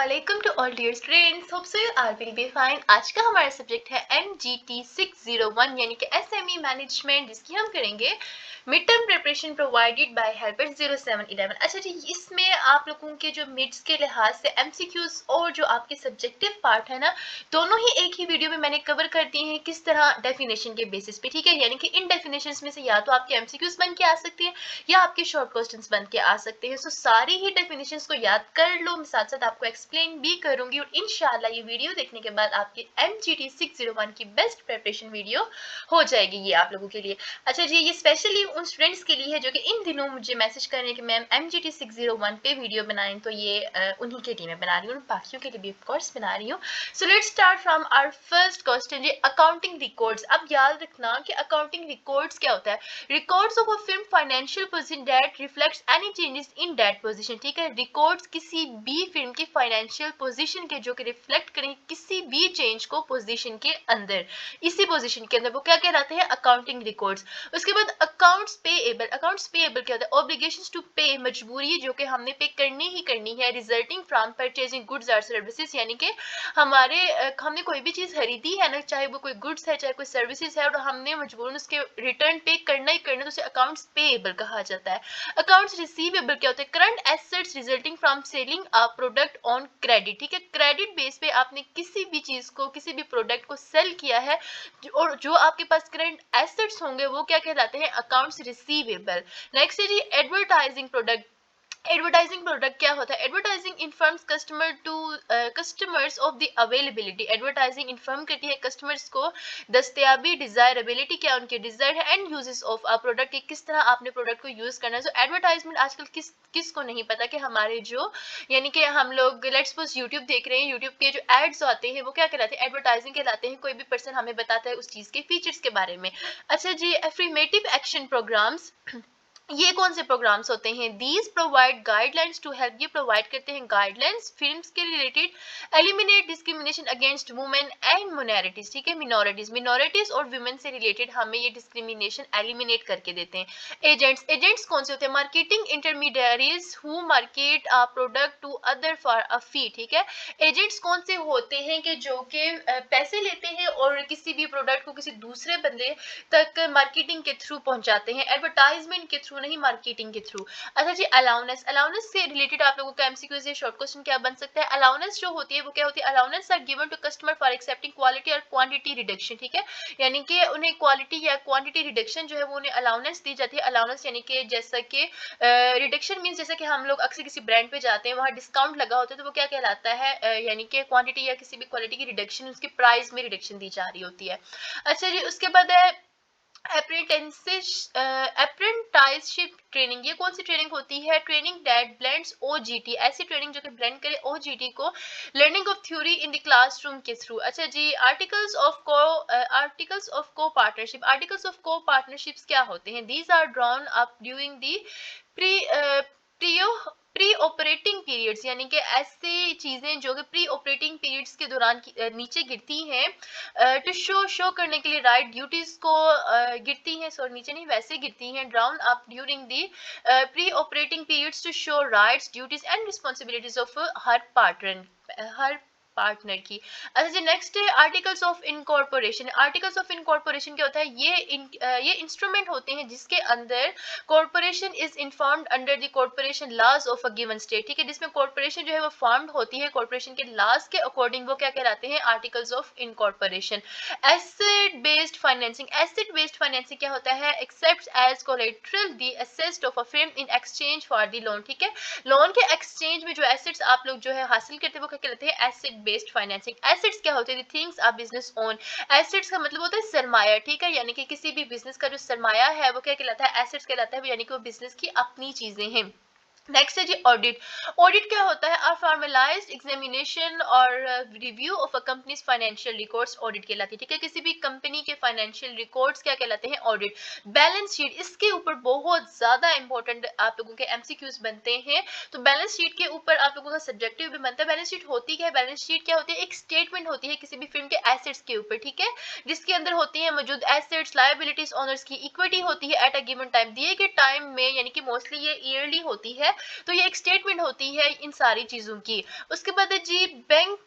अस्सलामुअलैकुम to all dear students, hope so you are will be fine. आज का हमारा सब्जेक्ट है MGT 601 यानी कि SME मैनेजमेंट, जिसकी हम करेंगे mid term preparation provided by helper 0711। अच्छा जी, इसमें आप लोगों के जो मिड्स के लिहाज से MCQs और जो आपके सब्जेक्टिव पार्ट है ना, दोनों ही एक ही वीडियो में मैंने कवर कर दिए हैं किस तरह डेफिनेशन के बेसिस पे। ठीक है, यानी कि इन डेफिनेशंस में से या तो आपके MCQs बन के आ सकती है या आपके शॉर्ट क्वेश्चंस बन के आ सकते हैं। सो सारी ही डेफिनेशंस को याद कर लो, मैं साथ साथ आपको एक्सप्लेन भी करूंगी और इंशाल्लाह ये वीडियो देखने के बाद आपकी MGT 601 की बेस्ट प्रिपरेशन वीडियो हो जाएगी ये आप लोगों के लिए। अच्छा जी, ये स्पेशली उन स्टूडेंट्स के लिए है जो कि इन दिनों मुझे मैसेज कर रहे हैं कि मैम MGT 601 पे वीडियो बनाएं, तो ये उन्हीं के लिए मैं बना रही हूँ, बाकियों के लिए भी ऑफकोर्स बना रही हूँ। So let's start from our first question जी, अकाउंटिंग रिकॉर्ड्स। अब याद रखना कि अकाउंटिंग रिकॉर्ड्स क्या होता है। Records of a film financial position that reflects any changes in that position. ठीक है, रिकॉर्ड्स किसी भी फिल्म की फाइनेंशियल पोजीशन के जो कि रिफ्लेक्ट करें किसी भी चेंज को पोजीशन के अंदर, इसी पोजीशन के अंदर, वो क्या कहलाते हैं, अकाउंटिंग रिकॉर्ड्स। उसके बाद अकाउंट्स पेएबल। अकाउंट्स पेएबल क्या होता है, ऑब्लिगेशंस टू पे, मजबूरी जो कि हमने पे करनी ही करनी है, रिजल्टिंग फ्रॉम परचेजिंग गुड्स और सर्विसेज, यानी कि हमने कोई भी चीज खरीदी है ना, चाहे वो कोई गुड्स है चाहे कोई सर्विसेज है, और हमने मजबूरन उसके रिटर्न पे करना ही करना, तो उसे अकाउंट्स पेएबल कहा जाता है। अकाउंट्स रिसीवेबल क्या होता है, current assets resulting from selling a product on credit. ठीक है, क्रेडिट बेस पे आपने किसी भी चीज को, किसी भी प्रोडक्ट को सेल किया है और जो आपके पास करंट एसेट्स होंगे वो क्या कहलाते हैं, अकाउंट्स रिसीवेबल। नेक्स्ट है जी, एडवर्टाइजिंग प्रोडक्ट। एडवर्टाइजिंग प्रोडक्ट क्या होता है, advertising informs customer to customers of the availability. Advertising inform करती है कस्टमर्स को दस्तयाबी, डिजायरेबिलिटी क्या उनके डिजायर है, and uses of a product, किस तरह आपने प्रोडक्ट को यूज करना है। सो एडवर्टाइजमेंट आजकल किसको नहीं पता कि हमारे जो, यानी कि हम लोग लेट्स सपोज यूट्यूब देख रहे हैं, यूट्यूब के जो एड्स आते हैं वो क्या कहलाते हैं, एडवर्टाइजिंग कहलाते हैं। कोई भी पर्सन हमें बताता है उस चीज के फीचर्स के बारे में। अच्छा जी, एफर्मेटिव एक्शन प्रोग्राम्स, ये कौन से प्रोग्राम्स होते हैं, these provide guidelines to help, ये प्रोवाइड करते हैं गाइडलाइंस फिल्म्स के related, eliminate discrimination against women and minorities. ठीक है, मिनोरिटीज और वुमेन से रिलेटेड हमें ये डिस्क्रिमिनेशन एलिमिनेट करके देते हैं। एजेंट्स, एजेंट्स कौन से होते हैं, marketing intermediaries who market a product to other for a fee. ठीक है, एजेंट्स कौन से होते हैं कि जो कि पैसे लेते हैं और किसी भी प्रोडक्ट को किसी दूसरे बंदे तक मार्केटिंग के थ्रू पहुंचाते हैं, एडवर्टाइजमेंट के थ्रू नहीं, मार्केटिंग के थ्रू। अच्छा जी, अलाउनेंस, अलाउनेंस से रिलेटेड आप लोगों का एमसीक्यू से शॉर्ट क्वेश्चन क्या बन सकता है, अलाउनेंस जो होती है वो क्या होती है, allowances are given to customer for accepting quality और क्वांटिटी रिडक्शन। ठीक है, यानी कि उन्हें क्वालिटी या क्वांटिटी रिडक्शन जो है वो उन्हें अलाउनेंस दी जाती है। अलाउनेंस यानी कि जैसा कि रिडक्शन मींस जैसे कि हम लोग अक्सर किसी ब्रांड पे जाते हैं, वहां डिस्काउंट लगा होता है, तो वो क्या कहलाता है, यानी कि क्वांटिटी या किसी भी क्वालिटी की रिडक्शन, उसकी प्राइस में रिडक्शन दी जा रही होती है। अच्छा जी, उसके बाद है अप्रेंटिसशिप ट्रेनिंग। ये कौन सी ट्रेनिंग होती है, ट्रेनिंग दैट ब्लेंड्स ओजीटी, ऐसी ट्रेनिंग जो कि ब्लेंड करे ओजीटी को, learning of theory in the classroom के थ्रू। अच्छा जी, articles of co partnership, articles of co partnerships क्या होते हैं, these are drawn up during the pre prio pre operating periods, यानी कि ऐसी चीजें जो कि प्री ऑपरेटिंग पीरियड्स के दौरान नीचे गिरती हैं, टू शो करने के लिए, राइट ड्यूटीज को गिरती हैं, सॉरी नीचे नहीं वैसे गिरती हैं, drawn up during the pre operating periods to show rights, duties and responsibilities of हर पार्टनर की। अच्छा जी, नेक्स्ट है articles of incorporation. Articles of incorporation क्या होता है, ये इंस्ट्रूमेंट होते हैं जिसके अंदर corporation is informed under the corporation laws of a given state. ठीक है, जिसमें कॉर्पोरेशन जो है वो फॉर्म्ड होती है कॉर्पोरेशन के लॉज के अकॉर्डिंग, वो क्या कहलाते हैं, articles of incorporation. Asset based financing, asset based financing क्या होता है, accept as collateral the asset of a firm in exchange for the loan. ठीक है, लोन के एक्सचेंज में जो एसेट्स आप लोग जो है हासिल करते हैं वो क्या कहलाते हैं, एसेट बेस्ड फाइनेंसिंग। एसेट्स क्या होते हैं, थिंग्स आ बिजनेस ओन, एसेट्स का मतलब होता है सरमाया। ठीक है, यानी कि किसी भी बिजनेस का जो सरमाया है वो क्या कहलाता है, एसेट्स कहलाता है, यानी कि वो बिजनेस की अपनी चीजें हैं। नेक्स्ट है जी ऑडिट। ऑडिट क्या होता है, अ फॉर्मलाइज्ड एग्जामिनेशन और review of a company's financial records, audit कहलाती है। ठीक है, किसी भी कंपनी के फाइनेंशियल रिकॉर्ड्स क्या कहलाते हैं, ऑडिट। बैलेंस शीट, इसके ऊपर बहुत ज्यादा इंपॉर्टेंट आप लोगों के एमसीक्यूज बनते हैं, तो बैलेंस शीट के ऊपर आप लोगों का सब्जेक्टिव भी बनता है। बैलेंस शीट होती क्या है, बैलेंस शीट क्या होती है, एक स्टेटमेंट होती है किसी भी फिल्म के एसेट्स के ऊपर। ठीक है, जिसके अंदर होती है मौजूद एसेट्स, लायबिलिटीज, ऑनर्स की इक्विटी होती है एट अ गिवन टाइम, दिए गए टाइम में, यानी कि मोस्टली ये ईयरली होती है, तो ये एक स्टेटमेंट होती है इन सारी चीजों की। उसके बाद है जी बैंक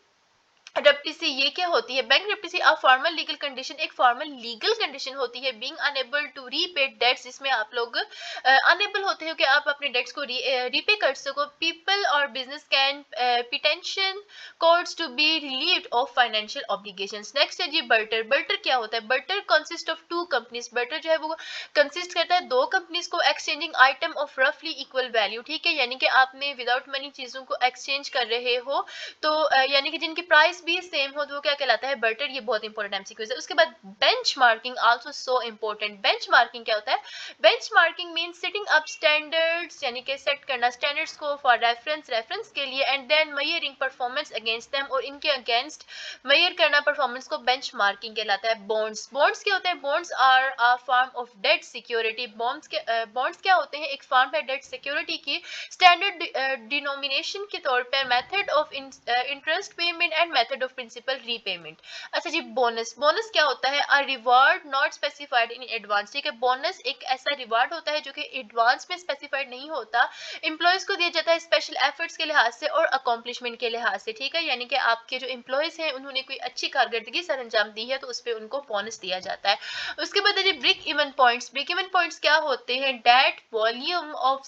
रेप्टिसी। ये क्या होती है? Bankruptcy a formal legal condition, एक फॉर्मल लीगल कंडीशन होती है being unable to repay debts, जिसमें आप लोग अनेबल होते हो कि आप अपने डेट्स को रीपे कर सको। पीपल और business can petition courts to be relieved of financial obligations. Next है जी बर्टर। बर्टर क्या होता है? Barter consist of two companies. Barter जो है वो कंसिस्ट करता है दो कंपनीज को एक्सचेंजिंग आइटम ऑफ रफली इक्वल वैल्यू, ठीक है, यानी कि आपने विदाउट मनी चीजों को एक्सचेंज कर रहे हो, तो यानी कि जिनकी प्राइस भी सेम हो तो वो क्या कहलाता है? बर्टर। ये बहुत इंपॉर्टेंट एमसीक्यूज है। उसके बाद benchmarking also so important. Benchmarking क्या होता है? Benchmarking means setting up standards, यानी कि सेट करना स्टैंडर्ड्स को फॉर रेफरेंस के लिए, and then measuring performance against them, और इनके अगेंस्ट मेजर करना परफॉर्मेंस को बेंचमार्किंग कहलाता है। बॉन्ड्स। बॉन्ड्स क्या होते हैं? Bonds are a form of debt security. Bonds क्या होते हैं? एक फॉर्म है डेट सिक्योरिटी की। स्टैंडर्ड डिनोमिनेशन के तौर पर method of interest payment and method of principal repayment. अच्छा जी बोनस। बोनस क्या होता है? A reward not specified in advance, ठीक है। बोनस एक ऐसा रिवार्ड होता है जो कि एडवांस में स्पेसिफाइड नहीं होता, एम्प्लॉयज को दिया जाता है स्पेशल एफर्ट्स के लिहाज से और अकॉम्प्लिशमेंट के लिहाज से, ठीक है, यानी कि आपके जो एम्प्लॉयज हैं उन्होंने कोई अच्छी कारकर्दगी सर अंजाम दी है तो उस पर उनको बोनस दिया जाता है। उसके बाद है जी break even points. Break even points क्या होते हैं? That volume of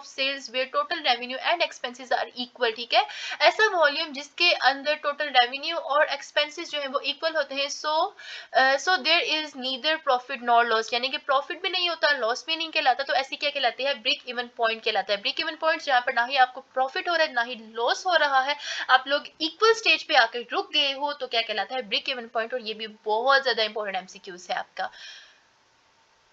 sales where total revenue and expenses are equal, ठीक है, ऐसा वॉल्यूम जिसके अंदर टोटल रेवेन्यू और एक्सपेंसेस जो है वो इक्वल होते हैं। So there is neither profit nor loss, यानी कि प्रॉफिट भी नहीं होता लॉस भी नहीं कहलाता, तो ऐसी क्या कहलाती है? ब्रेक इवन पॉइंट कहलाता है। ब्रेक इवन पॉइंट जहाँ पर ना ही आपको प्रॉफिट हो रहा है ना ही लॉस हो रहा है, आप लोग इक्वल स्टेज पे आकर रुक गए हो, तो क्या कहलाता है? Break even point. और ये भी बहुत ज्यादा इंपॉर्टेंट एमसीक्यूज है आपका।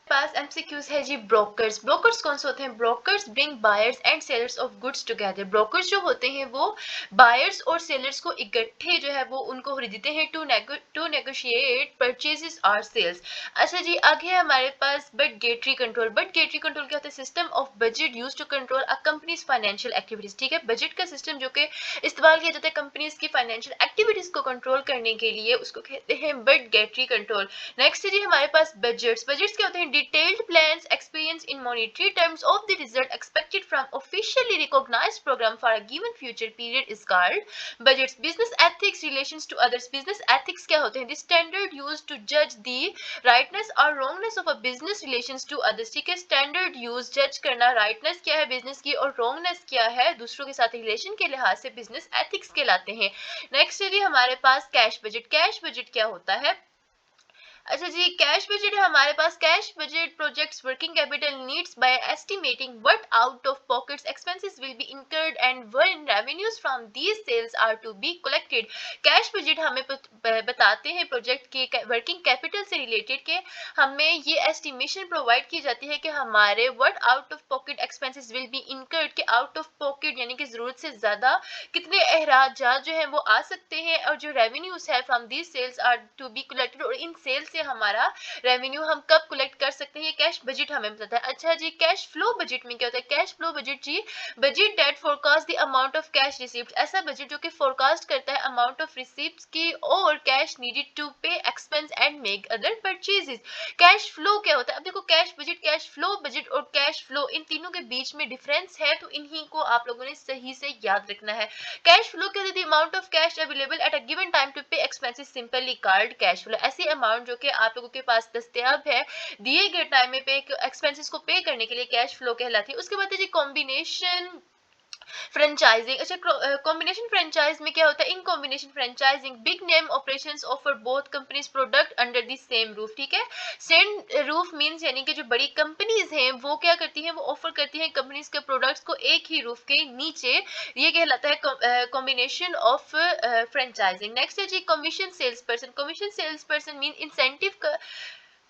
पास एमसीक्यूज है जी ब्रोकर्स। ब्रोकर्स कौन से होते हैं? Brokers bring buyers and sellers of goods together. Brokers जो होते हैं वो बायर्स और सेलर्स को इकट्ठे जो है वो उनको खरीदते हैं टू नेगोशिएट परचेजेस और सेल्स। अच्छा जी आगे है हमारे पास बटगेटरी कंट्रोल। बटगेटरी कंट्रोल क्या होता है? System of budget use to control a company's financial activities, ठीक है, बजट का सिस्टम जो कि इस्तेमाल किया जाता है कंपनीज की फाइनेंशियल एक्टिविटीज को कंट्रोल करने के लिए, उसको कहते हैं बटगेटरी कंट्रोल। नेक्स्ट है जी हमारे पास बजट्स। बजट्स क्या होते हैं? Detailed plans experience in monetary terms of the result expected from officially recognised programme for a given future period is called budgets. Business ethics relations to others. Business ethics क्या होते हैं? The standard used to जज the rightness और wrongness of a business relations to others, ठीक है, standard use जज करना rightness क्या है बिजनेस की और रॉन्गनेस क्या है दूसरों के साथ रिलेशन के लिहाज से बिजनेस एथिक्स कहलाते हैं। नेक्स्ट है जी हमारे पास कैश बजट। कैश बजट क्या होता है? अच्छा जी कैश बजट है हमारे पास। Cash budget projects working capital needs by estimating what out of pockets expenses will be incurred and when revenues from these sales are to be collected. Cash budget हमें बताते हैं प्रोजेक्ट के working capital से related के हमें ये estimation provide की जाती है कि हमारे what out of pocket expenses will be incurred के आउट ऑफ पॉकेट यानी कि जरूरत से ज्यादा कितने अखराजात जो है वो आ सकते हैं और जो रेवेन्यूज है from these sales are to be collected और इन सेल्स से हमारा रेवेन्यू हम कब कलेक्ट कर सकते हैं, ये कैश बजट हमें बताता है। अच्छा जी कैश फ्लो बजट में क्या होता है? कैश फ्लो बजट जी budget that forecast the amount of cash received, ऐसा बजट जो कि फोरकास्ट करता है अमाउंट ऑफ रिसीप्ट्स की और कैश नीडेड टू पे expense and make other purchases. Cash flow क्या होता है? अब देखो cash budget cash flow budget और कैश फ्लो इन तीनों के बीच में डिफरेंस है, तो इन्हीं को आप लोगों ने सही से याद रखना है। कैश फ्लो क्या होती है? Amount of cash available at a given time to pay expenses simply called cash flow. ऐसी अमाउंट जो कि आप लोगों के पास दस्तयाब है दिए गए टाइम में पे एक्सपेंसेस को पे करने के लिए कैश फ्लो कहलाती है। उसके बाद है जी कॉम्बिनेशन फ्रेंचाइजिंग। अच्छा कॉम्बिनेशन फ्रेंचाइज में क्या होता है? In combination franchising big name operations offer both companies product under the same roof, ठीक है, सेम रूफ मींस यानी कि जो बड़ी कंपनीज हैं वो क्या करती हैं? वो ऑफर करती हैं कंपनीज के प्रोडक्ट्स को एक ही रूफ के नीचे, ये कहलाता है कॉम्बिनेशन ऑफ फ्रेंचाइजिंग। नेक्स्ट है जी commission sales person. Commission sales person mean incentive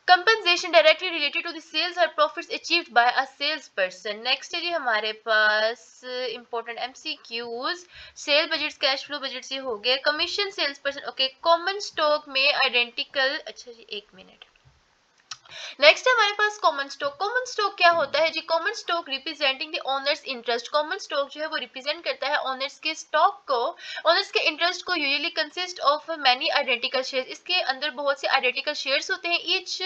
compensation directly related to the sales or profits achieved by a salesperson। Next है जी हमारे पास important MCQs. Sale budget cash flow budget से हो गए। Commission sales person okay. Common stock में identical. अच्छा जी एक मिनट नेक्स्ट है हमारे पास कॉमन स्टॉक। कॉमन स्टॉक क्या होता है जी? Common stock representing the owners interest. Common stock जो है वो रिप्रेजेंट करता है ओनर्स के स्टॉक को, ओनर्स के इंटरेस्ट को। Usually consist of many identical shares. इसके अंदर बहुत से आइडेंटिकल शेयर्स होते हैं, each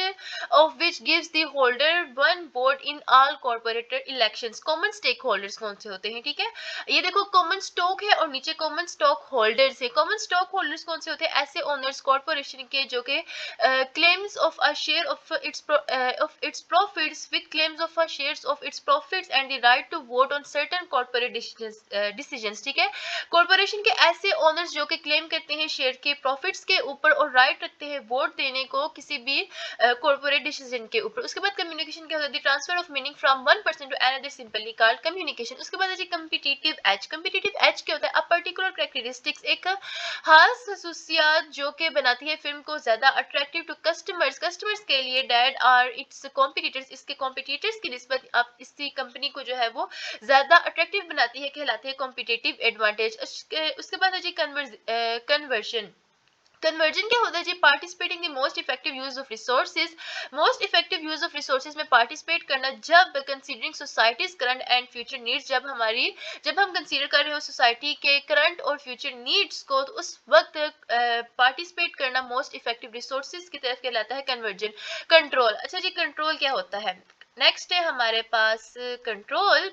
of which gives the holder one vote in all corporated elections. Common stakeholders कौन से होते हैं? ठीक है, ये देखो कॉमन स्टॉक है और नीचे कॉमन स्टॉक होल्डर्स है। कॉमन स्टॉक होल्डर्स कौन से होते हैं? ऐसे ओनर्स कॉर्पोरेशन के जो कि claims of a share of its profits with claims of a shares of its profits and the right to vote on certain corporate decisions। ठीक है, कॉर्पोरेशन के ऐसे ओनर्स जो कि क्लेम करते हैं शेयर के प्रॉफिट्स के ऊपर और राइट रखते हैं वोट देने को किसी भी कॉर्पोरेट डिसीजन के ऊपर। उसके बाद कम्युनिकेशन क्या होता है? Transfer of meaning from one person to another simply called communication. उसके बाद है कम्पिटिटिव एज। कम्पिटिटिव एज क्या होता है? अ पर्टिकुलर कैरेक्टरिस्टिक्स, एक खास खसूसियात जो कि बनाती है फिल्म को ज्यादा अट्रैक्टिव टू कस्टमर्स, कस्टमर्स के लिए डेट आर इट्स कॉम्पिटिटर्स, इसके कॉम्पिटिटर्स की निस्बत आप इसी कंपनी को जो है वो ज्यादा अट्रैक्टिव बनाती है, कहलाती है कॉम्पिटिटिव एडवांटेज। उसके बाद है जी कन्वर्जन। कन्वर्जन क्या होता है जी? Participating the most effective use of resources. Most effective use of resources में पार्टिसिपेट करना जब considering societies current and future needs, जब हम कंसीडर कर रहे हो सोसाइटी के करंट और फ्यूचर नीड्स को, तो उस वक्त पार्टिसिपेट करना मोस्ट इफेक्टिव रिसोर्सेज की तरफ कहलाता है कन्वर्जन। कंट्रोल, अच्छा जी कंट्रोल क्या होता है? नेक्स्ट है हमारे पास control.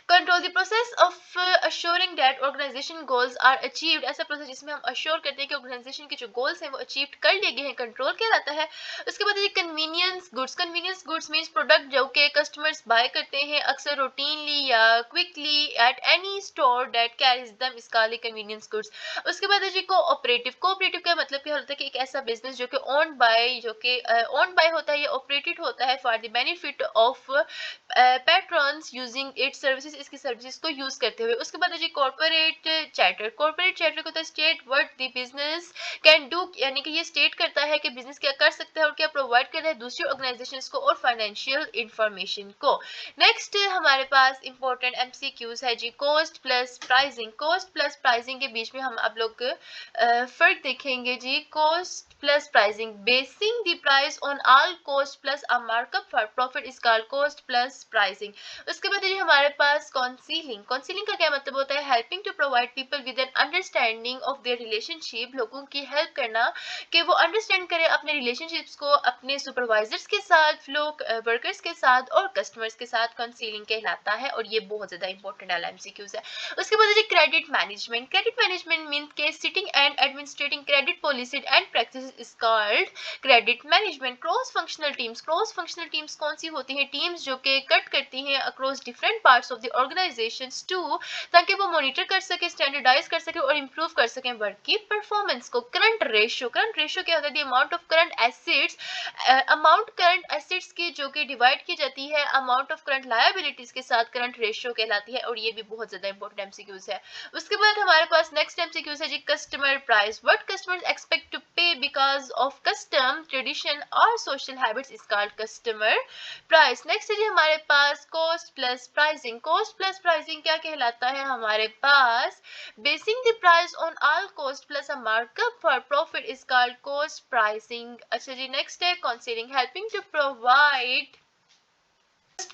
Control the process of assuring that organisation goals are achieved. ऐसा प्रोसेस जिसमें हम अश्योर करते हैं कि ऑर्गेनाइजेशन के जो गोल्स हैं वो अचीव कर लिए गए हैं, कंट्रोल कहलाता है। उसके बाद ये convenience goods. Convenience goods means product जो कि कस्टमर्स बाय करते हैं अक्सर रूटीनली या quickly at any store that carries them, is called convenience goods. उसके बाद है जी कोऑपरेटिव। कोऑपरेटिव का मतलब क्या होता है? कि एक ऐसा बिजनेस जो कि ओन्ड बाय होता है या ऑपरेटेड होता है for the benefit of patrons using its services, इसकी सर्विसेज को यूज करते हुए। उसके बाद है जी कॉर्पोरेट चार्टर। कॉर्पोरेट चार्टर को होता है state what the business can do, यानी कि ये स्टेट करता है कि बिजनेस क्या कर सकता है और क्या प्रोवाइड कर रहा है दूसरी ऑर्गेनाइजेशंस को और फाइनेंशियल इंफॉर्मेशन को। नेक्स्ट हमारे पास इंपॉर्टेंट एमसीक्यूज है जी cost plus pricing. Cost plus pricing के बीच में हम आप लोग फर्क देखेंगे जी। Cost plus pricing, basing the price on all cost plus a markup for profit is called cost plus pricing. उसके बाद ये हमारे पास काउंसलिंग। काउंसलिंग का क्या मतलब होता है? Helping to provide people with an understanding of their relationship, लोगों की हेल्प करना कि वो अंडरस्टैंड करें अपने रिलेशनशिप्स को अपने सुपरवाइजर्स के साथ, लोग वर्कर्स के साथ और कस्टमर्स के साथ। काउंसलिंग कहलाता है और ये बहुत ज्यादा इंपॉर्टेंट एमसीक्यूज है। उसके बाद है credit management. Credit management mean के setting and administrating credit policy and practice is called credit management. Cross functional teams. Cross functional teams कौन सी होती हैं? टीम्स जो कि कट करती हैं across different parts of the organisations to, ताकि वो मॉनिटर कर सके, स्टैंडर्डाइज कर सके और इंप्रूव कर सकें वर्क की परफॉर्मेंस को। Current ratio. करंट रेशियो क्या होता है? The amount of current assets, amount current assets की जो कि डिवाइड की जाती है अमाउंट ऑफ करंट लायबिलिटीज के साथ, करंट रेशियो कहलाती है और ये भी बहुत ज्यादा इंपॉर्टेंट एमसीक्यूज है। उसके बाद हमारे पास नेक्स्ट एमसीक्यूज है जी customer price. What customers expect to pay because of custom tradition और social habits is called customer price. Next है जी हमारे पास cost plus pricing. Cost plus pricing क्या कहलाता है? हमारे पास basing the price on all cost plus a markup for profit is called cost pricing. अच्छा जी नेक्स्ट है counselling, helping to provide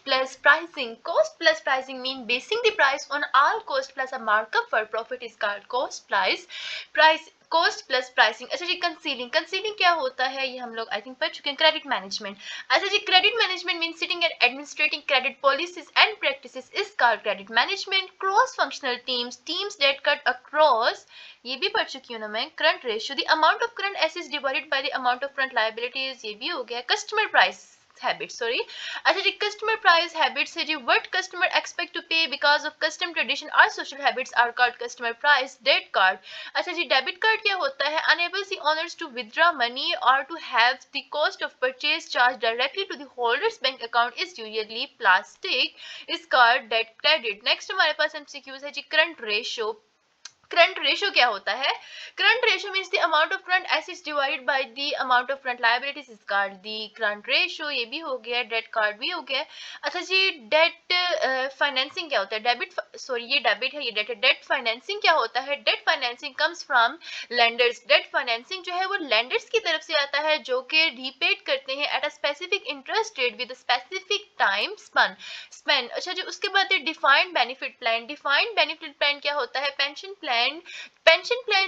plus pricing. Cost plus pricing mean basing the price on all cost plus a markup for profit is called cost price cost plus pricing. अच्छा जी concealing. Concealing क्या होता है? ये हम लोग I think पढ़ चुके हैं। Credit management. अच्छा जी credit management mean setting and administrating credit policies and practices is called credit management. Cross functional teams, teams that cut across, ये भी पढ़ चुकी हूँ ना मैं। Current ratio, the amount of current assets divided by the amount of current liabilities, ये भी हो गया। Customer price habit, sorry. अच्छा जी कस्टमर प्राइस हैबिट्स है जी what customer expect to pay because of custom tradition और social habits are called customer price. Debit card. अच्छा जी डेबिट कार्ड क्या होता है? enables the owners to withdraw money or to have the cost of purchase charged directly to the holder's bank account is usually plastic is called debt credit। Next हमारे पास MCQs है जी current ratio. Current ratio क्या होता है? Current ratio means the amount of current assets divided by the amount of current liabilities is called the current ratio. ये भी हो गया, date card भी हो गया। अच्छा जी, डेट फाइनेंसिंग क्या होता है? ये डेबिट है, ये डेट है। डेट फाइनेंसिंग क्या होता है? Debt financing comes from lenders. Debt financing जो है वो लेंडर्स की तरफ से आता है, जो कि रीपेड करते हैं at a specific interest rate with specific time span. अच्छा जी, उसके बाद है defined benefit plan. Defined benefit plan क्या होता है? पेंशन प्लान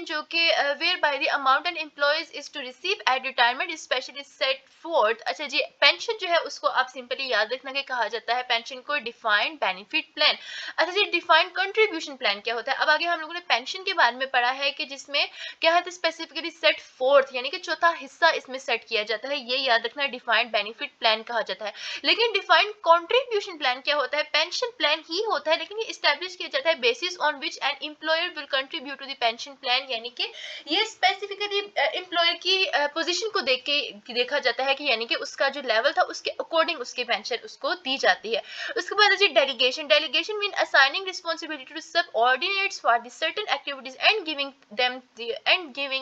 जो कि whereby the amount and employees is to receive at retirement specially set forth. अच्छा जी, पेंशन जो है उसको आप सिंपली याद रखना कि कहा जाता है पेंशन को डिफाइंड बेनिफिट प्लान। अच्छा जी, डिफाइंड कंट्रीब्यूशन प्लान क्या होता है? अब आगे हम लोगों ने पेंशन के बारे में पढ़ा है कि जिसमें क्या है, स्पेसिफिकली सेट फोर्थ यानी कि चौथा हिस्सा इसमें सेट किया जाता है, ये याद रखना डिफाइंड बेनिफिट प्लान कहा जाता है। लेकिन डिफाइंड कंट्रीब्यूशन प्लान क्या होता है? पेंशन प्लान ही होता है, लेकिन ये एस्टैब्लिश किया जाता है basis on which an employer will contribute to the pension plan, यानी कि ये स्पेसिफिकली एम्प्लॉयर की पोजीशन को देख के देखा जाता है कि यानी कि उसका जो लेवल था उसके अकॉर्डिंग उसकी पेंशन उसको दी जाती है। उसके बाद है delegation. Delegation mean assigning responsibility to subordinates for the certain activities and giving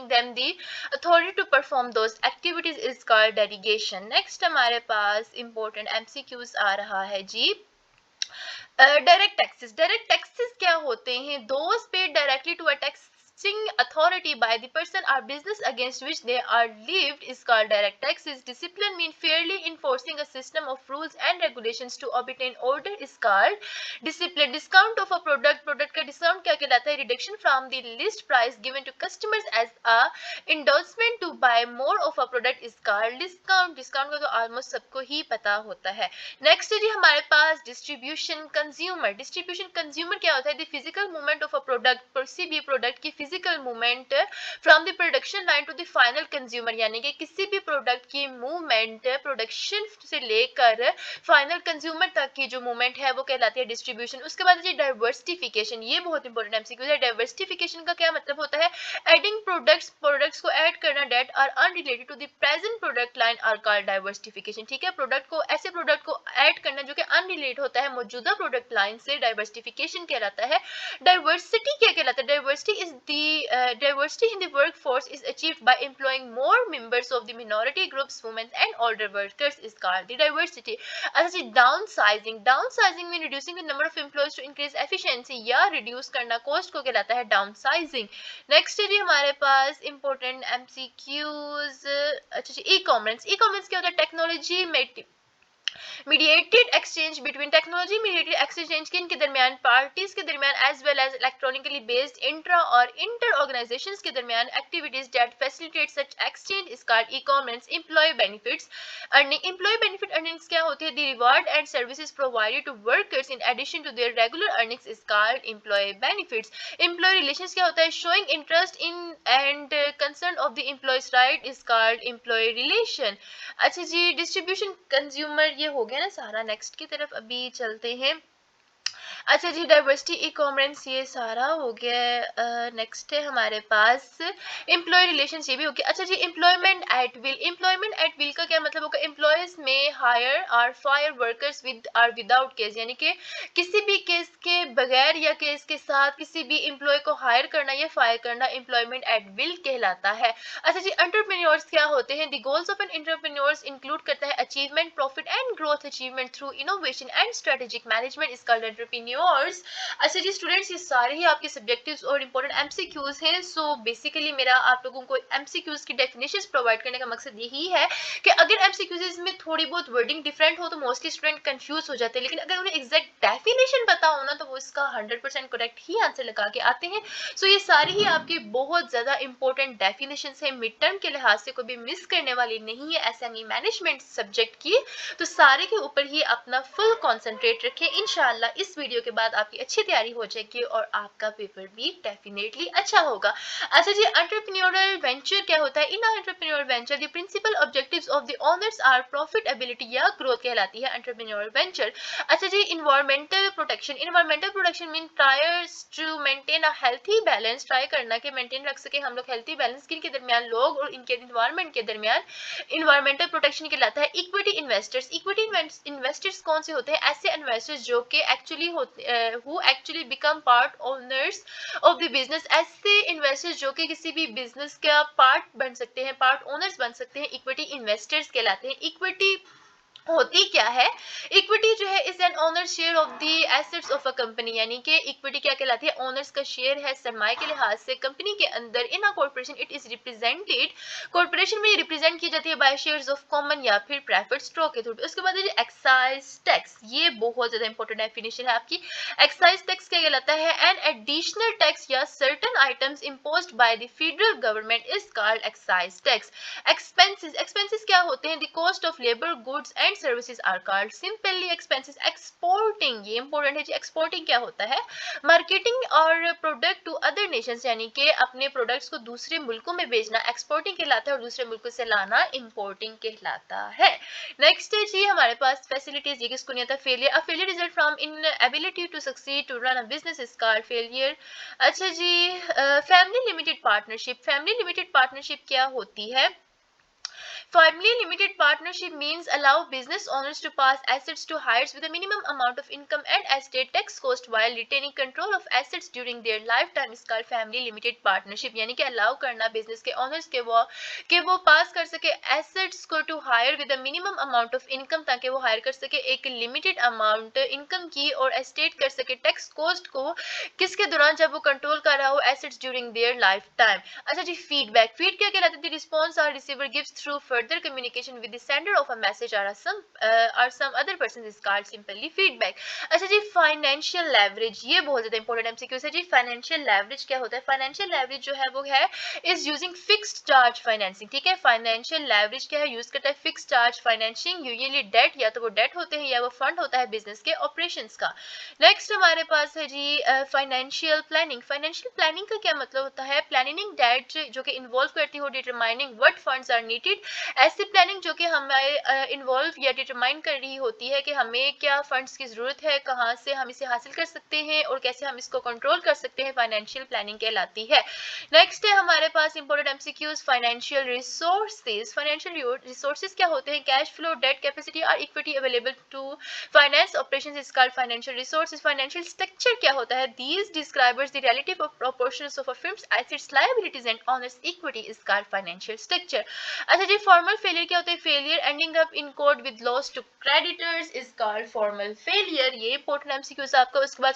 them the authority to perform those activities is called delegation. Next हमारे पास इंपॉर्टेंट एमसीक्यूज आ रहा है जी। Direct taxes. डायरेक्ट टैक्सेस क्या होते हैं? Those paid directly to a taxing authority by the person or business against which they are levied is called direct taxes. Discipline mean fairly enforcing a system of rules and regulations to obtain order is called discipline. Discount of a product का discount क्या कहलाता है? Reduction from the list price given to customers as a endorsement to buy more of a product is called discount. Discount का तो almost सबको ही पता होता है। नेक्स्ट है जी हमारे पास डिस्ट्रीब्यूशन कंज्यूमर। डिस्ट्रीब्यूशन कंज्यूमर क्या होता है? The physical movement of a product, किसी भी प्रोडक्ट की physical movement from the production line to the final consumer, यानी कि किसी भी प्रोडक्ट की मूवमेंट प्रोडक्शन से लेकर फाइनल कंज्यूमर तक की जो मूवमेंट है वो कहलाती है डिस्ट्रीब्यूशन। उसके बाद जी डाइवर्सिफिकेशन, ये बहुत इंपॉर्टेंट एमसीक्यू है। डाइवर्सिफिकेशन का क्या मतलब होता है? एडिंग प्रोडक्ट्स को ऐड करना that are unrelated to the present product line are called diversification. ठीक है, ऐसे प्रोडक्ट को ऐड करना जो कि अनरिलेटेड होता है मौजूदा प्रोडक्ट लाइन से, डाइवर्सिफिकेशन कहलाता है। डाइवर्सिटी क्या कहलाता है? Diversity in the workforce is achieved by employing more members of the minority groups, women and older workers is called the diversity. अच्छा जी, downsizing. Downsizing mean reducing the number of employees to increase efficiency या reduce करना cost को कहलाता है downsizing. Next है जी हमारे पास इंपॉर्टेंट एमसीक्यूज। अच्छा जी, ई कॉमर्स। ई कॉमर्स क्या होता है? Technology mediated exchange between, technology mediated exchange किन के दरमियान? पार्टीज के दरमियान as well as electronically based intra और इंटर ऑर्गेनाइजेशंस के दरमियान activities that facilitate such exchange is called e commerce. Employ benefits earning. Employ benefit earnings क्या होती है? The reward and services provided to workers in addition to their regular earnings is called employ benefits. Employ relations क्या होता है? Showing interest in and concern of the employees right is called employee relation. अच्छा जी, distribution consumer ये हो गया ना सारा। नेक्स्ट की तरफ अभी चलते हैं। अच्छा जी, डाइवर्सिटी ई कॉमर्स ये सारा हो गया। नेक्स्ट है हमारे पास एम्प्लॉय रिलेशंस, ये भी हो गया। अच्छा जी, employment at will. Employment at will का क्या मतलब होगा? एम्प्लॉयज में हायर और फायर वर्कर्स विद और विदाउट केस, यानी कि किसी भी केस के बगैर या केस के साथ किसी भी एम्प्लॉय को हायर करना या फायर करना एम्प्लॉयमेंट एट विल कहलाता है। अच्छा जी, एंटरप्रेन्योर्स क्या होते हैं? The goals of an entrepreneurs include करता है achievement, profit and growth achievement through innovation and strategic management is called entrepreneurs. अच्छा जी स्टूडेंट्स, ये सारे ही आपके सब्जेक्टिव्स और इंपॉर्टेंट एमसीक्यूज हैं। सो बेसिकली मेरा आप लोगों को एमसीक्यूज की डेफिनेशंस प्रोवाइड करने का मकसद यही है कि अगर एमसीक्यूज में थोड़ी बहुत वर्डिंग डिफरेंट हो तो मोस्टली स्टूडेंट कंफ्यूज हो जाते हैं, लेकिन अगर उन्हें एग्जैक्ट डेफिनेशन पता हो ना तो वो इसका 100% करेक्ट ही आंसर लगा के आते हैं। सो ये सारी ही आपकी बहुत ज्यादा इंपॉर्टेंट डेफिनेशंस है, मिड टर्म के लिहाज से कोई भी मिस करने वाली नहीं है एसएमई मैनेजमेंट सब्जेक्ट की। तो सारे के ऊपर ही अपना फुल कॉन्सेंट्रेट रखें। इंशाल्लाह इस वीडियो के बाद आपकी अच्छी तैयारी हो जाएगी और आपका पेपर भी डेफिनेटली अच्छा होगा। अच्छा जी, एंटरप्रेन्योरियल वेंचर क्या होता है? In entrepreneurial venture the principal objectives of the owners are profitability या ग्रोथ कहलाती है एंटरप्रेन्योरियल वेंचर। अच्छा जी, environmental protection. Environmental protection mean tries to maintain a healthy balance, try करना कि मेंटेन रख सके हम लोग हेल्थी बैलेंस किन के दरमियान? लोग और इनके इन्वायरमेंट के दरमियान। इन्वायरमेंटल प्रोटेक्शन कहलाता है। Equity investors. इक्विटी इन्वेस्टर्स कौन से होते हैं? ऐसे इन्वेस्टर्स जो कि एक्चुअली होते who actually become part owners of the business. ऐसे इन्वेस्टर्स जो कि किसी भी बिजनेस का पार्ट बन सकते हैं, पार्ट ओनर्स बन सकते हैं, इक्विटी इन्वेस्टर्स कहलाते हैं। इक्विटी होती क्या है? इक्विटी जो है is an owner share of the assets of a company, यानी कि इक्विटी क्या कहलाती है? ओनर्स का शेयर है सरमाए के लिहाज से कंपनी के अंदर। In a corporation it is represented, corporation में रिप्रेजेंट की जाती है बाय शेयर्स ऑफ कॉमन या फिर प्रेफर्ड स्टॉक के थ्रू। उसके बाद है एक्साइज टैक्स, ये बहुत ज्यादा इंपॉर्टेंट डेफिनेशन है आपकी। एक्साइज टैक्स क्या कहलाता है? एन एडिशनल टैक्स या certain items imposed by the federal government is called excise tax. Expenses, expenses क्या होते हैं? The cost of labour, goods and services are called simply expenses. Exporting, ये इंपॉर्टेंट है जी। एक्सपोर्टिंग क्या होता है? मार्केटिंग और प्रोडक्ट टू अदर नेशंस, यानी कि अपने प्रोडक्ट्स को दूसरे मुल्कों में बेचना एक्सपोर्टिंग कहलाता है, और दूसरे मुल्कों से लाना इंपोर्टिंग कहलाता है। नेक्स्ट है जी हमारे पास फैसिलिटीज, ये किसको नहीं आता? Failure. A failure result from inability to succeed to run a business is called failure. अच्छा जी, family limited partnership. Family limited partnership क्या होती है? Family limited partnership means allow business owners to pass assets to heirs with a minimum amount of income and estate tax cost while retaining control of assets during their lifetime is called family limited partnership। यानी कि allow करना business के owners के वो pass कर सके assets को to hire with a minimum amount of income, ताकि वो hire कर सके एक limited amount income की, और estate कर सके tax cost को किसके दौरान? जब वो कंट्रोल कर रहा हो assets during their lifetime। अच्छा जी, फीडबैक। फीड क्या कहलाता है? रिस्पॉन्स और receiver gives through further communication with the sender of a message और some other person is called simply feedback. अच्छा जी, फाइनेंशियल लेवरेज, ये बहुत ज्यादा इंपॉर्टेंट एमसीक्यू है जी। फाइनेंशियल लेवरेज क्या होता है? फाइनेंशियल लेवरेज जो है वो है is using fixed charge financing. ठीक है, फाइनेंशियल लेवरेज क्या है? यूज करता है fixed charge financing, usually debt, या तो वो डेट होते हैं या वो फंड होता है बिजनेस के ऑपरेशंस का। नेक्स्ट हमारे पास है जी फाइनेंशियल प्लानिंग। फाइनेंशियल प्लानिंग का क्या मतलब होता है? प्लानिंग डेट जो कि इन्वॉल्व करती हो determining what funds are needed. ऐसी प्लानिंग जो कि हमें इन्वॉल्व या डिटरमाइन कर रही होती है कि हमें क्या फंड्स की जरूरत है, कहाँ से हम इसे हासिल कर सकते हैं, और कैसे हम इसको कंट्रोल कर सकते हैं, फाइनेंशियल प्लानिंग कहलाती है। नेक्स्ट है हमारे पास important MCQs, financial resources. Financial resources क्या होते हैं? कैश फ्लो, डेट कैपेसिटी और equity available to finance operations is called financial resources. Financial structure क्या होता है? These describers the relative proportions of a firm's assets, liabilities and owners equity is called financial structure। अच्छा जी, formal failure क्या होता है? Failure ending up in court with loss to creditors is called formal failure. ये important MCQs आपका। उसके बाद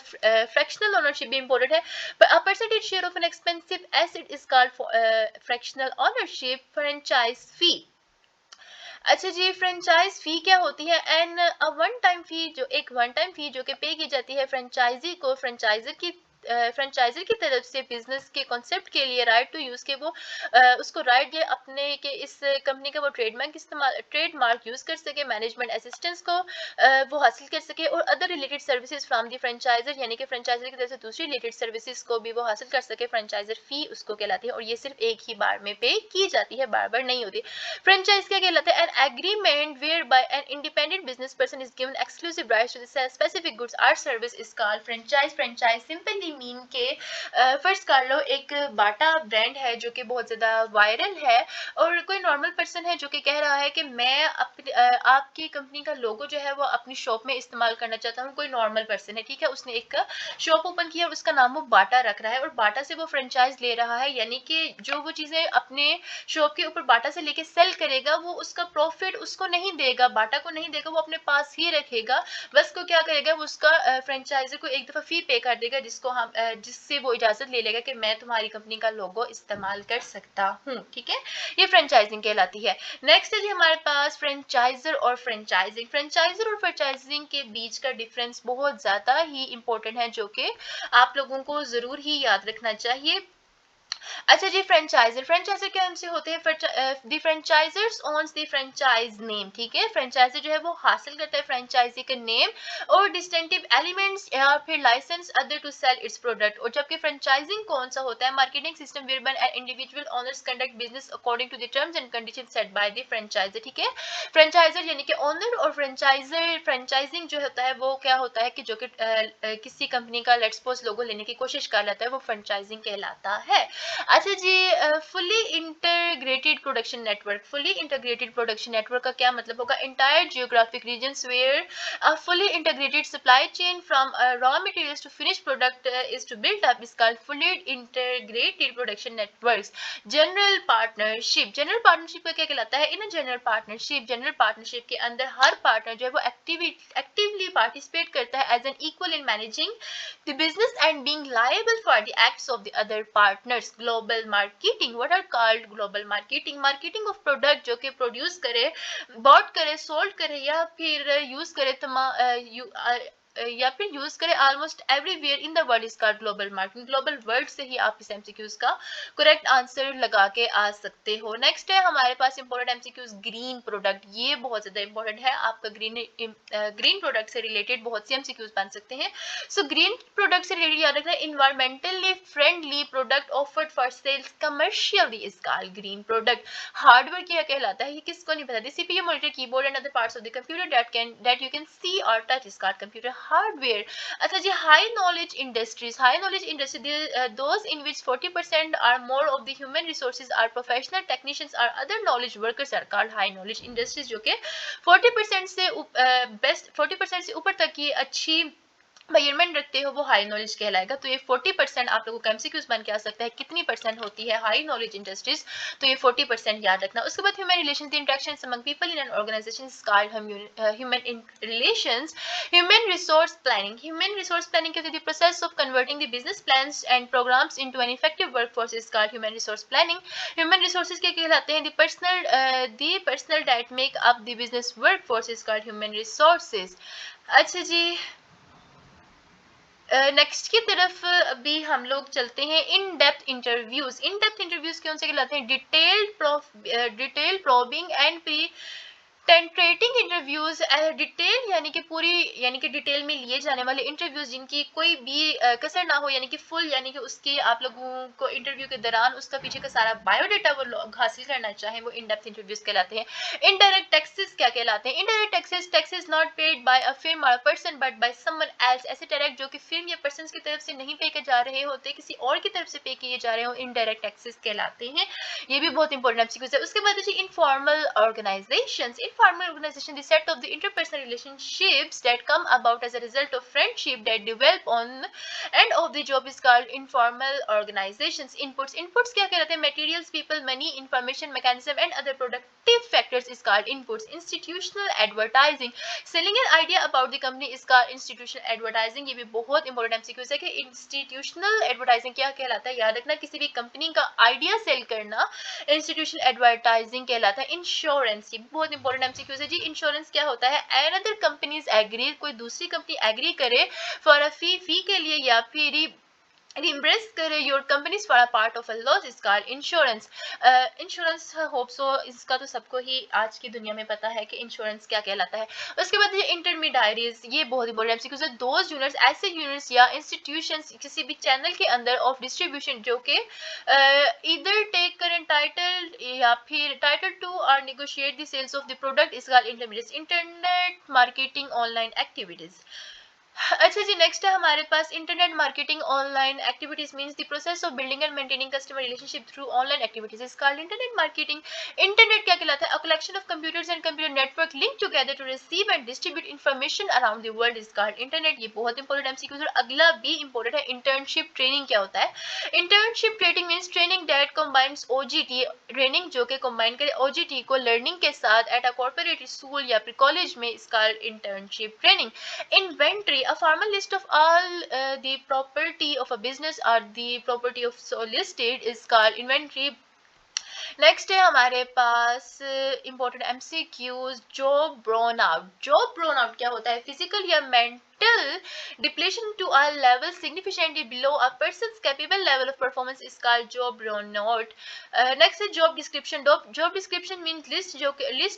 fractional ownership भी important है। A percentage share of an expensive asset is called fractional ownership. Franchise fee. अच्छा जी, franchise फी क्या होती है? एन वन टाइम फी, जो एक वन टाइम फी जो कि पे की जाती है फ्रेंचाइजी को, फ्रेंचाइजर की तरफ से बिजनेस के कॉन्सेप्ट के लिए राइट टू यूज के वो उसको राइट ये अपने के इस कंपनी का वो ट्रेडमार्क यूज कर सके, मैनेजमेंट असिस्टेंस को वो हासिल कर सके, और other related services from the franchisor, यानी कि फ्रेंचाइजर की तरफ से दूसरी रिलेटेड सर्विसेज को भी वो हासिल कर सके। फ्रेंचाइजर फी उसको कहलाती है, और ये सिर्फ एक ही बार में पे की जाती है, बार बार नहीं होती। फ्रेंचाइज क्या कहलाता है? An agreement whereby an independent business person is given exclusive rights to sell specific goods or service is called franchise. Franchise simply mean के फर्स्ट कर लो एक बाटा ब्रांड है जो कि बहुत ज्यादा वायरल है, और कोई नॉर्मल पर्सन है जो कि कह रहा है कि मैं अपनी आपकी कंपनी का लोगो जो है वो अपनी शॉप में इस्तेमाल करना चाहता हूँ। कोई नॉर्मल पर्सन है, ठीक है, उसने एक शॉप ओपन किया और उसका नाम वो बाटा रख रहा है, और बाटा से वो फ्रेंचाइज ले रहा है, यानी कि जो वो चीजें अपने शॉप के ऊपर बाटा से लेके सेल करेगा वो उसका प्रॉफिट उसको नहीं देगा, बाटा को नहीं देगा, वो अपने पास ही रखेगा। बस को क्या करेगा, वो उसका फ्रेंचाइजर को एक दफा फी पे कर देगा, जिससे वो इजाजत ले लेगा कि मैं तुम्हारी कंपनी का लोगो इस्तेमाल कर सकता हूँ। ठीक है, ये फ्रेंचाइजिंग कहलाती है। नेक्स्ट है जी हमारे पास फ्रेंचाइजर और फ्रेंचाइजिंग। फ्रेंचाइजर और फ्रेंचाइजिंग के बीच का डिफरेंस बहुत ज्यादा ही इंपॉर्टेंट है, जो कि आप लोगों को जरूर ही याद रखना चाहिए। अच्छा जी, फ्रेंचाइजर। फ्रेंचाइजर क्या हमसे होते हैं? The franchisers owns the franchise name. ठीक है, फ्रेंचाइजर जो है वो हासिल करता है फ्रेंचाइजी का नेम और डिस्टिंक्टिव एलिमेंट्स या फिर license other to sell its product. और जबकि फ्रेंचाइजिंग कौन सा होता है? Marketing system whereby an individual owners conduct business according to the terms and condition set by the franchiser. ठीक है, फ्रेंचाइजर यानी कि ओनर, और फ्रेंचाइजर फ्रेंचाइजिंग जो होता है वो क्या होता है कि जो कि किसी कंपनी का लेट्स सपोज लोगो लेने की कोशिश कर लेता है, वो फ्रेंचाइजिंग कहलाता है। अच्छा जी, fully integrated production network. Fully integrated production network का क्या मतलब होगा? Entire geographic regions where a fully integrated supply chain from raw materials to finished product is to build up is called fully integrated production networks. General partnership का क्या कहलाता है? In general partnership के अंदर हर पार्टनर जो है वो actively participate करता है as an equal in managing the business and being liable for the acts of the other partners. Global marketing, what are called global marketing? Marketing of product जो कि produce करे, bot करे, sold करे या फिर use करे या फिर यूज करे almost everywhere in the world is called global marketing. Global word से ही आप इस एमसीक्यूज का करेक्ट आंसर लगा के आ सकते हो। नेक्स्ट है हमारे पास इंपॉर्टेंट एमसीक्यूज, ग्रीन प्रोडक्ट। ये बहुत ज्यादा इंपॉर्टेंट है, आपका ग्रीन प्रोडक्ट से रिलेटेड बहुत सी एमसीक्यूज बन सकते हैं। सो ग्रीन प्रोडक्ट से रिलेटेड याद रखना, environmentally friendly product offered for sales commercially is called green product. Hardware क्या कहलाता है? ये किसको नहीं पता? CPU, monitor, keyboard and other parts of the computer that you can see और touch is called computer hardware. अच्छा जी, high knowledge industries. High knowledge industry those in which 40% or more of the human resources are professional technicians are other knowledge workers are called high knowledge industries. जो कि 40% से best 40% से ऊपर तक की अच्छी मेजरमेंट रखते हो वो हाई नॉलेज कहलाएगा। तो ये 40% आप लोगों का एमसीक्यूज बन के आ सकता है। कितनी परसेंट होती है हाई नॉलेज इंडस्ट्रीज? तो ये 40% याद रखना। उसके बाद human relations, the interactions among people in an organization is called human relations. Human resource planning. Human resource planning कहते हैं the process of converting the business plans and programs into an effective workforce is called human resource planning. Human resources क्या कहलाते हैं? The personal that make up the business workforce is called human resources. अच्छा जी, next की तरफ अभी हम लोग चलते हैं। In depth interviews. In depth interviews कौन से कहलाते हैं? Detail probing and penetrating interviews. Detail यानी कि पूरी, यानी कि डिटेल में लिए जाने वाले इंटरव्यूज जिनकी कोई भी कसर ना हो, यानी कि फुल, यानी कि उसके आप लोगों को इंटरव्यू के दौरान उसका पीछे का सारा बायोडाटा वो लोग हासिल करना चाहें, वो इन डेप्थ इंटरव्यूज कहलाते हैं। इनडायरेक्ट टैक्सेस क्या कहलाते हैं? Indirect taxes not paid by a firm और person but by someone else. ऐसे डायरेक्ट जो कि फिर्म या पर्सन की तरफ से नहीं पे किए जा रहे होते, किसी और की तरफ से पे किए जा रहे हो, इनडायरेक्ट टैक्सेस कहलाते हैं। ये भी बहुत इंपॉर्टेंट एमसीक्यूज है। उसके बाद informal organisations. Informal organization, the set of the interpersonal relationships that come about as a result of friendship that develop on end of the job is called informal organizations. Inputs क्या कहलाते हैं? Materials, people, money, information, mechanism and other productive factors is called inputs. Institutional advertising, selling an idea about the company is called institutional advertising. ये भी बहुत important MCQs है कि institutional advertising क्या कहलाता है। याद रखना, किसी भी कंपनी का आइडिया सेल करना इंस्टीट्यूशनल एडवर्टाइजिंग कहलाता है। इंश्योरेंस, ये बहुत इंपॉर्टेंट एमसीक्यूज है जी। इंश्योरेंस क्या होता है? अनदर कंपनीज एग्री, कोई दूसरी कंपनी एग्री करे फॉर अ फी के लिए या फिर रिम्बर्स करे your companies for a part of a loss is called insurance. Insurance hope so इसका तो सबको ही आज की दुनिया में पता है कि इंश्योरेंस क्या कहलाता है। उसके बाद ये इंटरमीडियरीज, ये बहुत इंपॉर्टेंट एमसीक्यूज है। दोज यूनिट्स, ऐसे यूनिट्स या इंस्टीट्यूशंस किसी भी चैनल के अंदर ऑफ डिस्ट्रीब्यूशन जो कि इधर टेक करंट टाइटल या फिर टाइटल टू और negotiate the sales of the product is called intermediates. Internet marketing online activities. अच्छा जी, नेक्स्ट है हमारे पास internet marketing online activities means the process of building and maintaining customer relationship through online activities is called internet marketing. Internet क्या कहलाता है? A collection of computers and computer network link together to receive and distribute information around the world is called internet. ये बहुत important MCQs. और अगला भी important है, internship training क्या होता है? Internship training means training that combines OGT, training जो कि कंबाइन करे ओजीटी को लर्निंग के साथ एट अ कॉर्पोरेट स्कूल या फिर कॉलेज में is called internship training. Inventory, a formal list of all the property of a business or the property of so listed is called inventory. Next है हमारे पास important MCQs, job burn out. Job burn out क्या होता है? Physical या mental depletion to a level significantly below a person's capable level of performance is called job burnout. Next is job description. Job description means list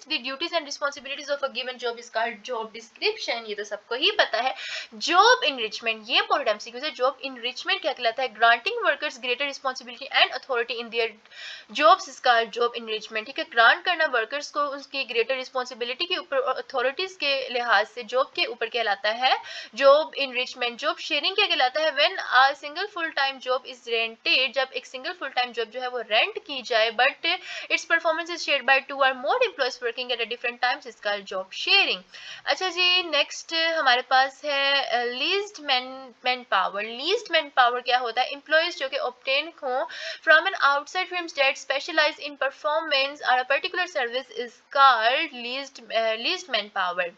the duties and responsibilities of a given job is called job description. ये तो सबको ही पता है। Job enrichment, ये important MCQs है। Job enrichment क्या कहलाता है? Granting workers greater responsibility and authority in their jobs is called job enrichment. ठीक है, ग्रांट करना वर्कर्स को उसकी ग्रेटर रिस्पॉन्सिबिलिटी के ऊपर और अथॉरिटीज के लिहाज से जॉब के ऊपर कहलाता है जॉब इनरिचमेंट, जॉब शेयरिंग क्या कहलाता है? When a single full time job is rented, जब एक सिंगल फुल टाइम जॉब जो है वो रेंट की जाए but its performance is shared by 2 और more employees working at a different times, is called job sharing. अच्छा जी, नेक्स्ट हमारे पास है leased man power. Leased man power क्या होता है? एम्प्लॉयज जो कि ऑब्टेन हो from an outside firms that specialize in performance or a particular service is called leased manpower.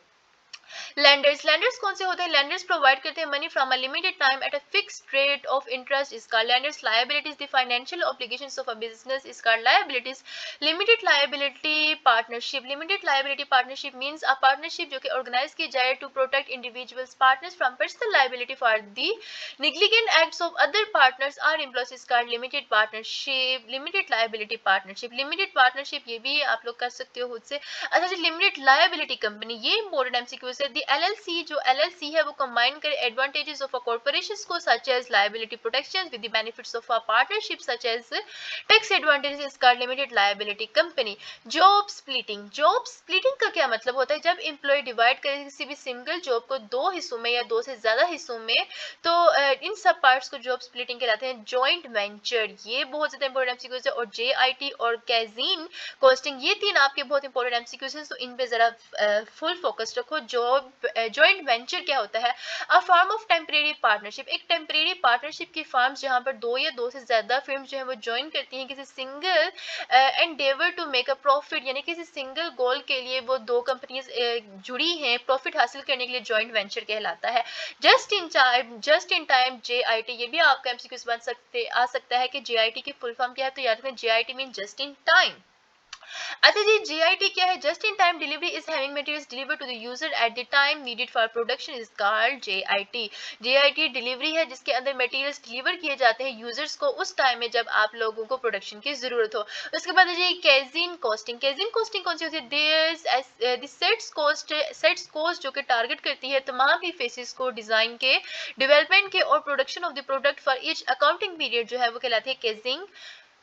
Lenders कौन से होते हैं? लैंडर्स प्रोवाइड करते हैं money from a limited time at a fixed rate of interest, is called lenders. Liabilities, the financial obligations of a business, is called liabilities. Limited liability partnership, limited liability partnership means a partnership जो कि organize की जाए to protect individuals partners from personal liability for the negligent acts of other partners और employees, is called limited partnership. Limited liability partnership, limited partnership ये भी आप लोग कर सकते हो खुद से। अच्छा जी, लिमिटेड लायबिलिटी कंपनी, ये इंपॉर्टेंट एमसीक्यू है। द एलएलसी, जो एलएलसी है वो कंबाइन करे एडवांटेजेस ऑफ अ कॉर्पोरेशंस को such as liability protection with the benefits of a partnership such as tax advantages, is called limited liability company. Job splitting, job splitting का क्या मतलब होता है? जब एम्प्लॉय डिवाइड करे किसी भी सिंगल जॉब को दो हिस्सों में या दो से ज्यादा हिस्सों में, तो इन सब पार्ट्स को जॉब स्प्लिटिंग कहलाते हैं। जॉइंट वेंचर, ये बहुत ज्यादा इंपॉर्टेंट एमसीक्यूज है। और जेआईटी और कैजीन कॉस्टिंग, ये तीन आपके बहुत इंपॉर्टेंट एमसीक्यूज हैं, तो इन पे जरा फुल फोकस रखो। जॉइंट वेंचर क्या होता है? अ फॉर्म ऑफ टेम्परेरी पार्टनरशिप, एक टेम्परेरी पार्टनरशिप की फर्म्स जहां पर दो या दो से ज्यादा फर्म्स जो है वो ज्वाइन करती हैं किसी single endeavour to make a profit, यानी किसी सिंगल गोल के लिए वो दो कंपनीज जुड़ी हैं प्रॉफिट हासिल करने के लिए, जॉइंट वेंचर कहलाता है। जस्ट इन टाइम जेआईटी, ये भी आपका एमसीक्यूज आ सकता है कि जेआईटी की फुल फॉर्म क्या है, तो याद रखना JIT mean just in time. अच्छा जी, जीआईटी क्या है? Just in time delivery is having materials delivered to the user at the time needed for production, is called JIT. JIT delivery है जिसके अंदर मटेरियल्स डिलीवर किए जाते हैं यूजर्स को उस टाइम में जब आप लोगों को प्रोडक्शन की जरूरत हो। उसके बाद है जी कैजिन कॉस्टिंग। कैजिन कॉस्टिंग कौन सी होती है? सेट्स कॉस्ट जो कि टारगेट करती है तमाम भी फेसेस को डिजाइन के, डेवलपमेंट के और production of the product for each accounting period जो है वो कहलाती है कैजिंग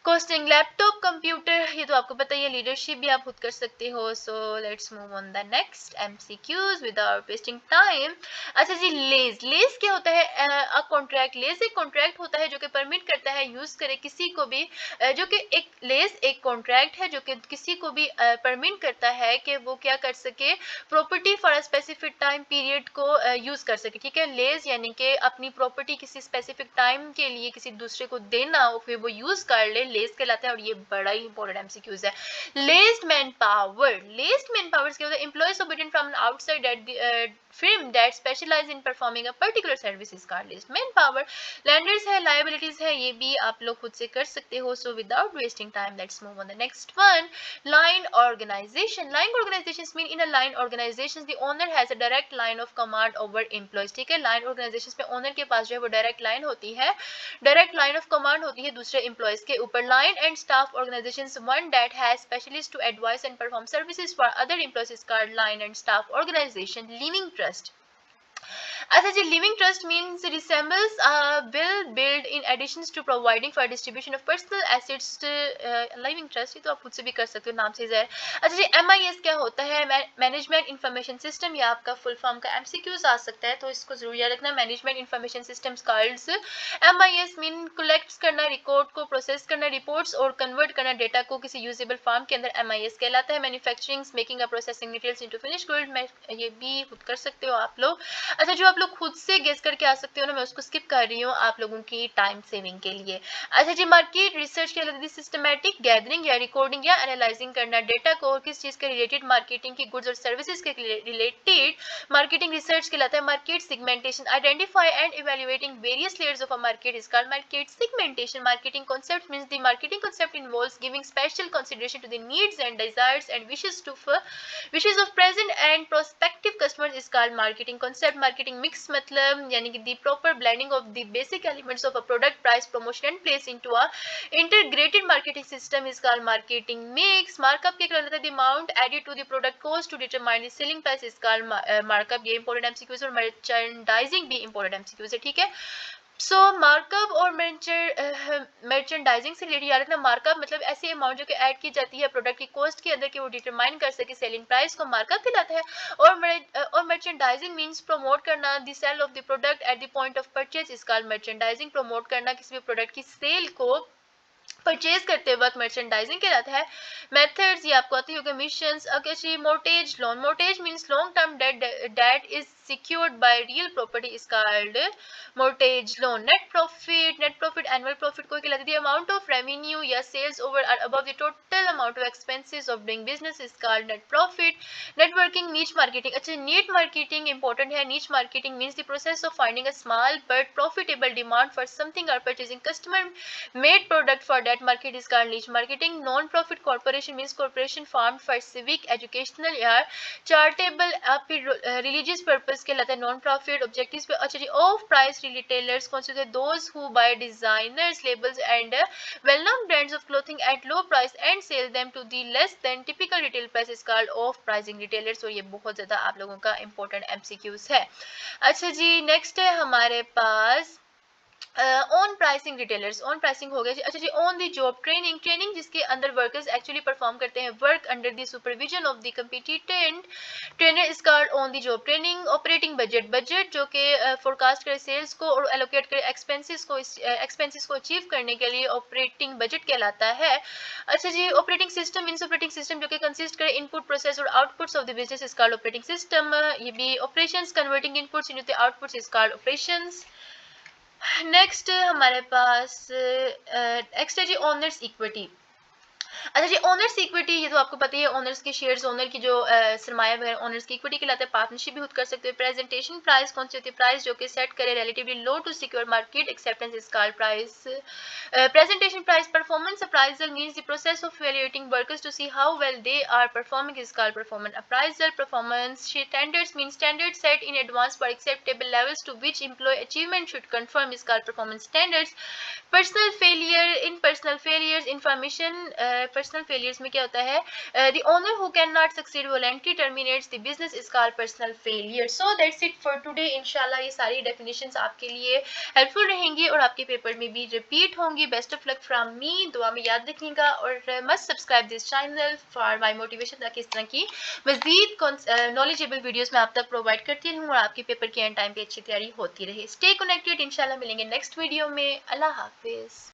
कॉस्टिंग। लैपटॉप कंप्यूटर, ये तो आपको पता ही है, लीडरशिप भी आप खुद कर सकते हो। So let's move on the next MCQs without wasting time. अच्छा जी, लेज, लेज क्या होता है? अ कॉन्ट्रैक्ट, लेज एक कॉन्ट्रैक्ट होता है जो कि परमिट करता है यूज करे किसी को भी, जो कि एक लेज एक कॉन्ट्रैक्ट है जो कि किसी को भी परमिट करता है कि वो क्या कर सके, property for a specific time period को यूज कर सके। ठीक है, लेज यानी कि अपनी प्रॉपर्टी किसी स्पेसिफिक टाइम के लिए किसी दूसरे को देना और फिर वो यूज कर ले, लेज कहलाता है। और ये बड़ा ही इंपॉर्टेंट एमसीक्यूज है। लेज्ड मैन पावर, लेज्ड मैन पावर क्या होता है? Employees obtain from outside eight firm that specialize in performing a particular service is called leased manpower. Lenders है, liabilities है, ये भी आप लोग खुद से कर सकते हो। So without wasting time, let's move on the next one. Line organization. Line organizations mean in a line organizations the owner has a direct line of command over employees. ठीक है, line organizations में owner के पास जो है वो direct line होती है, direct line of command होती है दूसरे employees के ऊपर। Line and staff organizations, one that has specialists to advise and perform services for other employees is called line and staff organization. Living trust. अच्छा जी, living trust means resembles will build in addition to providing for distribution of personal assets. Living trust ये तो आप खुद से भी कर सकते हो, नाम से है। अच्छा जी, एमआईएस क्या होता है? मैनेजमेंट इंफॉर्मेशन सिस्टम, या आपका फुल फॉर्म का एमसीक्यूज आ सकता है, तो इसको जरूर याद रखना। Management information systems called MIS mean collect करना, रिकॉर्ड को प्रोसेस करना, रिपोर्ट्स और कन्वर्ट करना डेटा को किसी यूजेबल फॉर्म के अंदर, एमआईएस कहलाता है। Manufacturing making a processing materials into finish good, ये भी खुद कर सकते हो आप लोग। अच्छा, जो आप लोग खुद से गेस करके आ सकते हो ना, मैं उसको स्किप कर रही हूँ आप लोगों की टाइम सेविंग के लिए। अच्छा जी, मार्केट रिसर्च क्या लगती है? सिस्टमैटिक गैदरिंग या रिकॉर्डिंग या एनालाइजिंग करना डेटा को और किस चीज के रिलेटेड, मार्केटिंग की गुड्स और सर्विसेज के रिलेटेड मार्केटिंग रिसर्च कहलाता है। Market segmentation, identify and evaluating various layers of a market is called market segmentation. Marketing concept means the marketing concept involves giving special consideration to the needs and desires and wishes of present and prospective customers is called marketing concept. Marketing mix मतलब यानी कि the proper blending of the basic elements of a product, price, promotion and place into a integrated marketing system is called marketing mix. Markup क्या कहलाता है? The amount added to the product cost to determine the selling price is called markup. ये important MCQs और merchandising भी important MCQs है, ठीक है। सो markup और मर्चेंडाइजिंग से रिलेटेड याद रखना, मार्कअप मतलब ऐसी अमाउंट जो कि ऐड की जाती है प्रोडक्ट की कॉस्ट के अंदर कि वो डिटरमाइन कर सके सेलिंग प्राइस को मार्कअप कहलाता है। और मर्चेंडाइजिंग मींस प्रमोट करना the sale of the product at the point of purchase is called merchandising. Promote करना किसी भी प्रोडक्ट की सेल को परचेज करते वक्त मर्चेंडाइजिंग कहलाता है। मेथड्स ये आपको आती होगी। मिशंस अगेची mortgage loan, mortgage means long term debt is secured by real property is called mortgage loan. Net profit annual profit को कहलाती है। अमाउंट ऑफ रेवेन्यू या सेल्स ओवर और above the total amount of expenses of doing business is called net profit. Networking niche marketing, अच्छा niche marketing important है। Niche marketing means the process of finding a small but profitable demand for something और purchasing customer made product for that market is called niche marketing. Non-profit corporation means corporation formed for civic, educational या charitable religious purpose के लाते हैं non-profit objectives पे। अच्छा जी, off price retailers consider those who buy designers labels and well-known brands of clothing at low price and sell them to the less than typical retail price is called off pricing retailers। और ये बहुत ज़्यादा आप लोगों का important MCQs है। अच्छा जी, नेक्स्ट है हमारे पास on pricing retailers. On pricing हो गया जी। अच्छा जी, on the job training, training जिसके अंदर वर्कर्स एक्चुअली परफॉर्म करते हैं work under the supervision of the competent trainer is called on the job training. Operating budget, budget जो कि फोरकास्ट करे सेल्स को और एलोकेट करे एक्सपेंसेस को अचीव करने के लिए ऑपरेटिंग बजट कहलाता है। अच्छा जी, operating system means operating system जो कि कंसिस्ट करे इनपुट प्रोसेस और outputs of the business is called operating system. ये भी operations converting inputs into the outputs is called operations. Next हमारे पास नेक्स्ट है जी ओनर्स इक्विटी। अच्छा जी, ओनर्स इक्विटी ये तो आपको पता ही है, ओनर्स के शेयर्स, ओनर की जो सरमाया वगैरह ओनर्स की इक्विटी कहलाता है। पार्टनरशिप भी खुद कर सकते हो। प्रेजेंटेशन प्राइस कौन सी होती है? प्राइस जो कि सेट करे relatively low to secure market acceptance is called price. Presentation price. Performance appraisal means the process of evaluating workers to see how well they are performing is called performance appraisal. Performance standards means standard set in advance for acceptable levels to which employee achievement should confirm is called performance standards. Personal failure, in personal failures information, personal failures में क्या होता है? The owner who can not succeed voluntary terminates the business is called personal failure. So that's it for today. इंशाल्लाह ये सारी definitions आपके लिए helpful रहेंगी और आपके पेपर में भी रिपीट होंगी। Best of luck from me, दुआ में याद रखिएगा और must subscribe this channel for my motivation, ताकि इस तरह की मजीद नॉलेजेबल वीडियोस मैं आप तक प्रोवाइड करती रहूँ और आपके पेपर के एंड टाइम पे अच्छी तैयारी होती रहे। स्टे कनेक्टेड, इंशाल्लाह मिलेंगे नेक्स्ट वीडियो में। अल्लाह हाफिज।